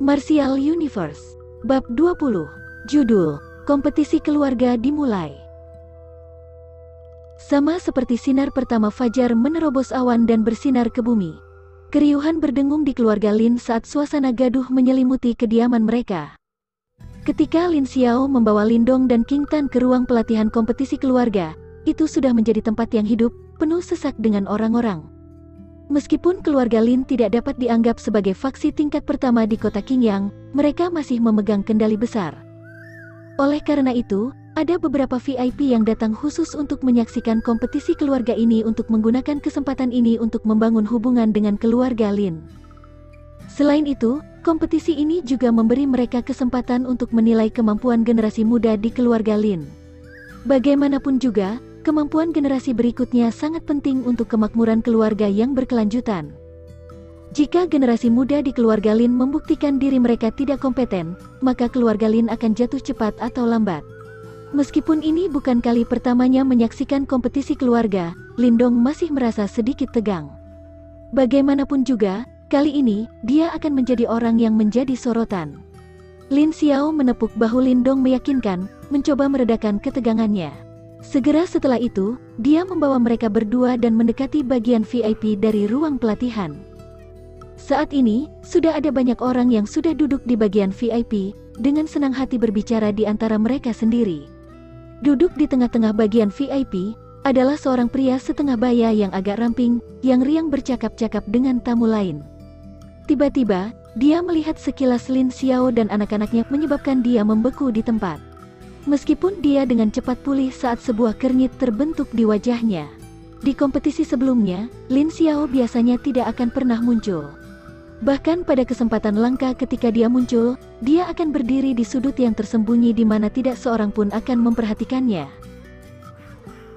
Martial Universe. Bab 20. Judul, Kompetisi Keluarga dimulai. Sama seperti sinar pertama fajar menerobos awan dan bersinar ke bumi, keriuhan berdengung di keluarga Lin saat suasana gaduh menyelimuti kediaman mereka. Ketika Lin Xiao membawa Lindong dan King Tan ke ruang pelatihan kompetisi keluarga, itu sudah menjadi tempat yang hidup, penuh sesak dengan orang-orang. Meskipun keluarga Lin tidak dapat dianggap sebagai faksi tingkat pertama di kota Qingyang, mereka masih memegang kendali besar. Oleh karena itu, ada beberapa VIP yang datang khusus untuk menyaksikan kompetisi keluarga ini untuk menggunakan kesempatan ini untuk membangun hubungan dengan keluarga Lin. Selain itu, kompetisi ini juga memberi mereka kesempatan untuk menilai kemampuan generasi muda di keluarga Lin. Bagaimanapun juga, kemampuan generasi berikutnya sangat penting untuk kemakmuran keluarga yang berkelanjutan. Jika generasi muda di keluarga Lin membuktikan diri mereka tidak kompeten, maka keluarga Lin akan jatuh cepat atau lambat. Meskipun ini bukan kali pertamanya menyaksikan kompetisi keluarga, Lindong masih merasa sedikit tegang. Bagaimanapun juga, kali ini, dia akan menjadi orang yang menjadi sorotan. Lin Xiao menepuk bahu Lindong meyakinkan, mencoba meredakan ketegangannya. Segera setelah itu, dia membawa mereka berdua dan mendekati bagian VIP dari ruang pelatihan. Saat ini, sudah ada banyak orang yang sudah duduk di bagian VIP, dengan senang hati berbicara di antara mereka sendiri. Duduk di tengah-tengah bagian VIP, adalah seorang pria setengah baya yang agak ramping, yang riang bercakap-cakap dengan tamu lain. Tiba-tiba, dia melihat sekilas Lin Xiao dan anak-anaknya menyebabkan dia membeku di tempat. Meskipun dia dengan cepat pulih saat sebuah kernyit terbentuk di wajahnya. Di kompetisi sebelumnya, Lin Xiao biasanya tidak akan pernah muncul. Bahkan pada kesempatan langka ketika dia muncul, dia akan berdiri di sudut yang tersembunyi di mana tidak seorang pun akan memperhatikannya.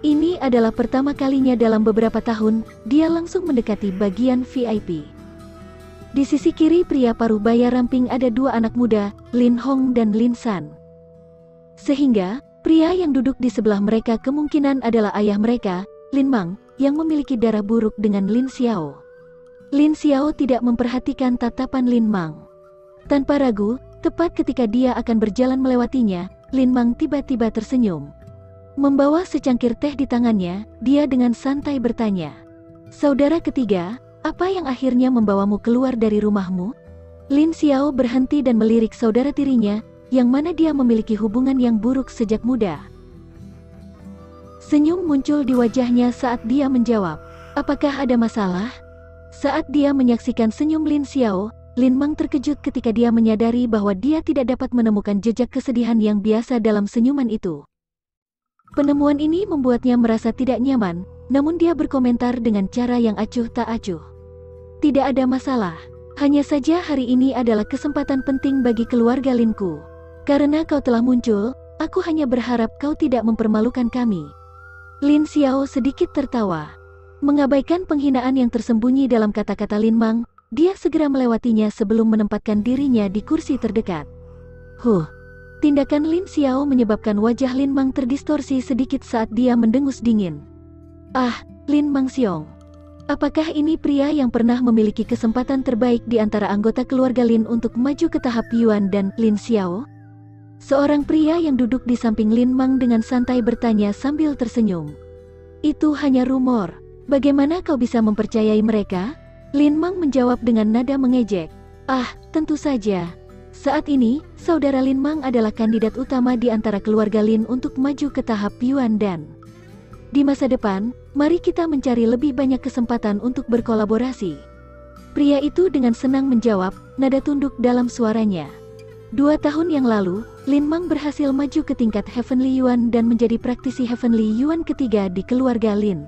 Ini adalah pertama kalinya dalam beberapa tahun, dia langsung mendekati bagian VIP. Di sisi kiri pria parubaya ramping ada dua anak muda, Lin Hong dan Lin San. Sehingga, pria yang duduk di sebelah mereka kemungkinan adalah ayah mereka, Lin Mang, yang memiliki darah buruk dengan Lin Xiao. Lin Xiao tidak memperhatikan tatapan Lin Mang. Tanpa ragu, tepat ketika dia akan berjalan melewatinya, Lin Mang tiba-tiba tersenyum. Membawa secangkir teh di tangannya, dia dengan santai bertanya, "Saudara ketiga, apa yang akhirnya membawamu keluar dari rumahmu?" Lin Xiao berhenti dan melirik saudara tirinya, yang mana dia memiliki hubungan yang buruk sejak muda. Senyum muncul di wajahnya saat dia menjawab, "Apakah ada masalah?" Saat dia menyaksikan senyum Lin Xiao, Lin Mang terkejut ketika dia menyadari bahwa dia tidak dapat menemukan jejak kesedihan yang biasa dalam senyuman itu. Penemuan ini membuatnya merasa tidak nyaman, namun dia berkomentar dengan cara yang acuh tak acuh. "Tidak ada masalah, hanya saja hari ini adalah kesempatan penting bagi keluarga Linku. Karena kau telah muncul, aku hanya berharap kau tidak mempermalukan kami." Lin Xiao sedikit tertawa. Mengabaikan penghinaan yang tersembunyi dalam kata-kata Lin Mang, dia segera melewatinya sebelum menempatkan dirinya di kursi terdekat. Tindakan Lin Xiao menyebabkan wajah Lin Mang terdistorsi sedikit saat dia mendengus dingin. "Ah, Lin Mang Xiong. Apakah ini pria yang pernah memiliki kesempatan terbaik di antara anggota keluarga Lin untuk maju ke tahap Yuan dan Lin Xiao?" Seorang pria yang duduk di samping Lin Mang dengan santai bertanya sambil tersenyum. "Itu hanya rumor. Bagaimana kau bisa mempercayai mereka?" Lin Mang menjawab dengan nada mengejek. "Ah, tentu saja. Saat ini, saudara Lin Mang adalah kandidat utama di antara keluarga Lin untuk maju ke tahap Yuan dan di masa depan, mari kita mencari lebih banyak kesempatan untuk berkolaborasi." Pria itu dengan senang menjawab, nada tunduk dalam suaranya. 2 tahun yang lalu, Lin Mang berhasil maju ke tingkat Heavenly Yuan dan menjadi praktisi Heavenly Yuan ketiga di keluarga Lin.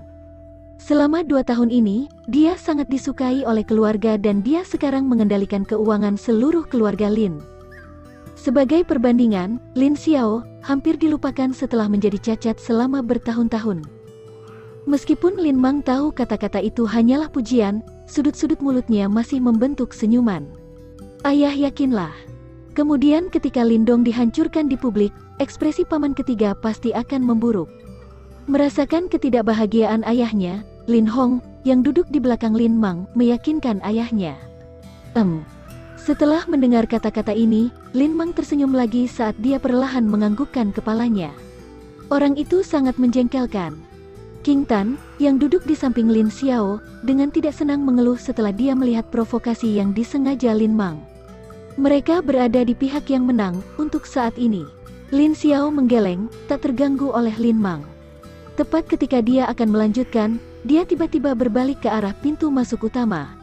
Selama 2 tahun ini, dia sangat disukai oleh keluarga dan dia sekarang mengendalikan keuangan seluruh keluarga Lin. Sebagai perbandingan, Lin Xiao hampir dilupakan setelah menjadi cacat selama bertahun-tahun. Meskipun Lin Mang tahu kata-kata itu hanyalah pujian, sudut-sudut mulutnya masih membentuk senyuman. "Ayah yakinlah." Kemudian ketika Lindong dihancurkan di publik, ekspresi paman ketiga pasti akan memburuk. Merasakan ketidakbahagiaan ayahnya, Lin Hong, yang duduk di belakang Lin Mang, meyakinkan ayahnya. Setelah mendengar kata-kata ini, Lin Mang tersenyum lagi saat dia perlahan menganggukkan kepalanya. Orang itu sangat menjengkelkan. King Tan, yang duduk di samping Lin Xiao, dengan tidak senang mengeluh setelah dia melihat provokasi yang disengaja Lin Mang. Mereka berada di pihak yang menang untuk saat ini. Lin Xiao menggeleng, tak terganggu oleh Lin Mang. Tepat ketika dia akan melanjutkan, dia tiba-tiba berbalik ke arah pintu masuk utama.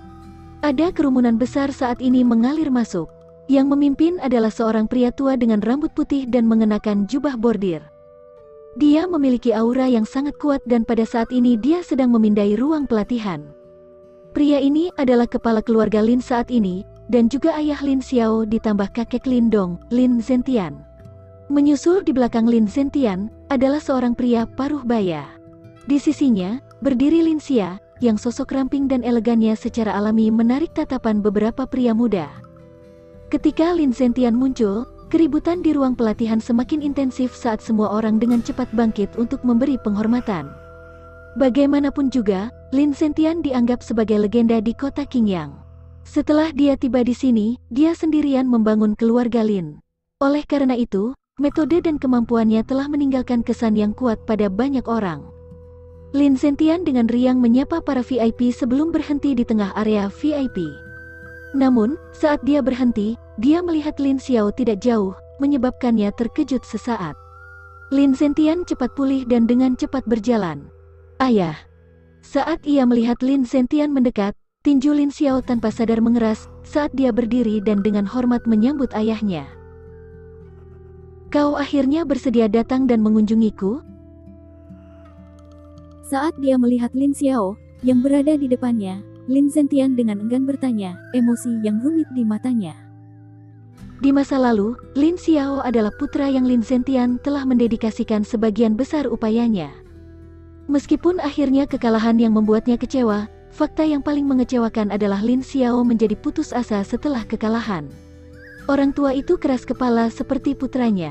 Ada kerumunan besar saat ini mengalir masuk. Yang memimpin adalah seorang pria tua dengan rambut putih dan mengenakan jubah bordir. Dia memiliki aura yang sangat kuat dan pada saat ini dia sedang memindai ruang pelatihan. Pria ini adalah kepala keluarga Lin saat ini, dan juga ayah Lin Xiao ditambah kakek Lin Dong, Lin Zentian. Menyusul di belakang Lin Zentian, adalah seorang pria paruh baya. Di sisinya, berdiri Lin Xia, yang sosok ramping dan elegannya secara alami menarik tatapan beberapa pria muda. Ketika Lin Zentian muncul, keributan di ruang pelatihan semakin intensif saat semua orang dengan cepat bangkit untuk memberi penghormatan. Bagaimanapun juga, Lin Zentian dianggap sebagai legenda di kota Qingyang. Setelah dia tiba di sini, dia sendirian membangun keluarga Lin. Oleh karena itu, metode dan kemampuannya telah meninggalkan kesan yang kuat pada banyak orang. Lin Zentian dengan riang menyapa para VIP sebelum berhenti di tengah area VIP. Namun, saat dia berhenti, dia melihat Lin Xiao tidak jauh, menyebabkannya terkejut sesaat. Lin Zentian cepat pulih dan dengan cepat berjalan. Ayah. Saat ia melihat Lin Zentian mendekat, tinju Lin Xiao tanpa sadar mengeras saat dia berdiri dan dengan hormat menyambut ayahnya. Kau akhirnya bersedia datang dan mengunjungiku? Saat dia melihat Lin Xiao, yang berada di depannya, Lin Zentian dengan enggan bertanya, emosi yang rumit di matanya. Di masa lalu, Lin Xiao adalah putra yang Lin Zentian telah mendedikasikan sebagian besar upayanya. Meskipun akhirnya kekalahan yang membuatnya kecewa, fakta yang paling mengecewakan adalah Lin Xiao menjadi putus asa setelah kekalahan. Orang tua itu keras kepala seperti putranya.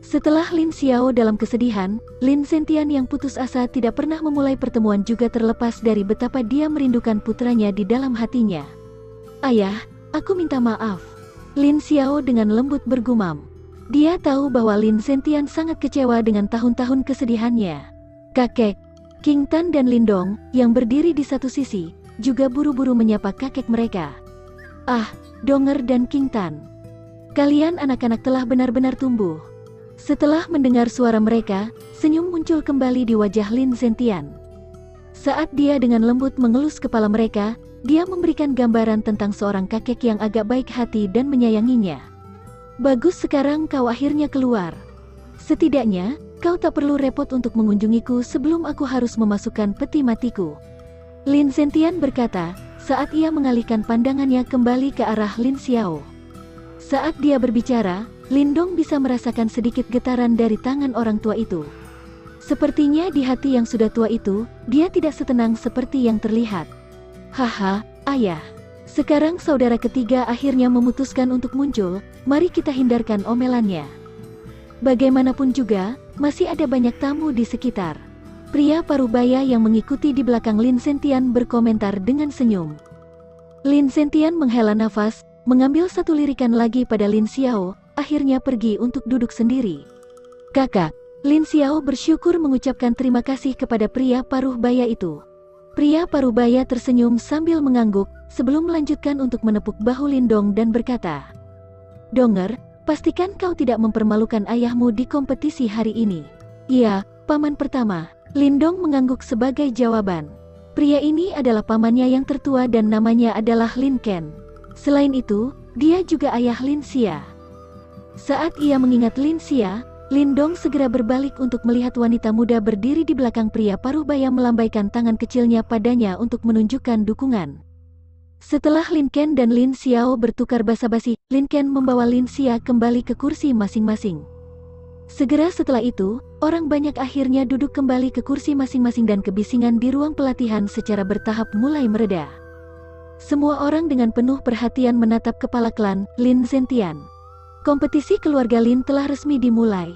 Setelah Lin Xiao dalam kesedihan, Lin Zentian yang putus asa tidak pernah memulai pertemuan juga terlepas dari betapa dia merindukan putranya di dalam hatinya. Ayah, aku minta maaf. Lin Xiao dengan lembut bergumam. Dia tahu bahwa Lin Zentian sangat kecewa dengan tahun-tahun kesedihannya. Kakek, King Tan dan Lin Dong, yang berdiri di satu sisi, juga buru-buru menyapa kakek mereka. Ah, Donger dan King Tan. Kalian anak-anak telah benar-benar tumbuh. Setelah mendengar suara mereka, senyum muncul kembali di wajah Lin Zentian. Saat dia dengan lembut mengelus kepala mereka, dia memberikan gambaran tentang seorang kakek yang agak baik hati dan menyayanginya. Bagus, sekarang kau akhirnya keluar. Setidaknya, kau tak perlu repot untuk mengunjungiku sebelum aku harus memasukkan peti matiku. Lin Zentian berkata, saat ia mengalihkan pandangannya kembali ke arah Lin Xiao. Saat dia berbicara, Lin Dong bisa merasakan sedikit getaran dari tangan orang tua itu. Sepertinya di hati yang sudah tua itu, dia tidak setenang seperti yang terlihat. Haha, ayah. Sekarang saudara ketiga akhirnya memutuskan untuk muncul, mari kita hindarkan omelannya. Bagaimanapun juga, masih ada banyak tamu di sekitar. Pria parubaya yang mengikuti di belakang Lin Zentian berkomentar dengan senyum. Lin Zentian menghela nafas, mengambil satu lirikan lagi pada Lin Xiao, akhirnya pergi untuk duduk sendiri. Kakak, Lin Xiao bersyukur mengucapkan terima kasih kepada pria paruh baya itu. Pria paruh baya tersenyum sambil mengangguk, sebelum melanjutkan untuk menepuk bahu Lin Dong dan berkata, Donger, pastikan kau tidak mempermalukan ayahmu di kompetisi hari ini. Iya, paman pertama. Lin Dong mengangguk sebagai jawaban. Pria ini adalah pamannya yang tertua dan namanya adalah Lin Ken. Selain itu, dia juga ayah Lin Xia. Saat ia mengingat Lin Xia, Lin Dong segera berbalik untuk melihat wanita muda berdiri di belakang pria paruh baya melambaikan tangan kecilnya padanya untuk menunjukkan dukungan. Setelah Lin Ken dan Lin Xiao bertukar basa-basi, Lin Ken membawa Lin Xia kembali ke kursi masing-masing. Segera setelah itu, orang banyak akhirnya duduk kembali ke kursi masing-masing dan kebisingan di ruang pelatihan secara bertahap mulai mereda. Semua orang dengan penuh perhatian menatap kepala klan, Lin Zentian. Kompetisi keluarga Lin telah resmi dimulai.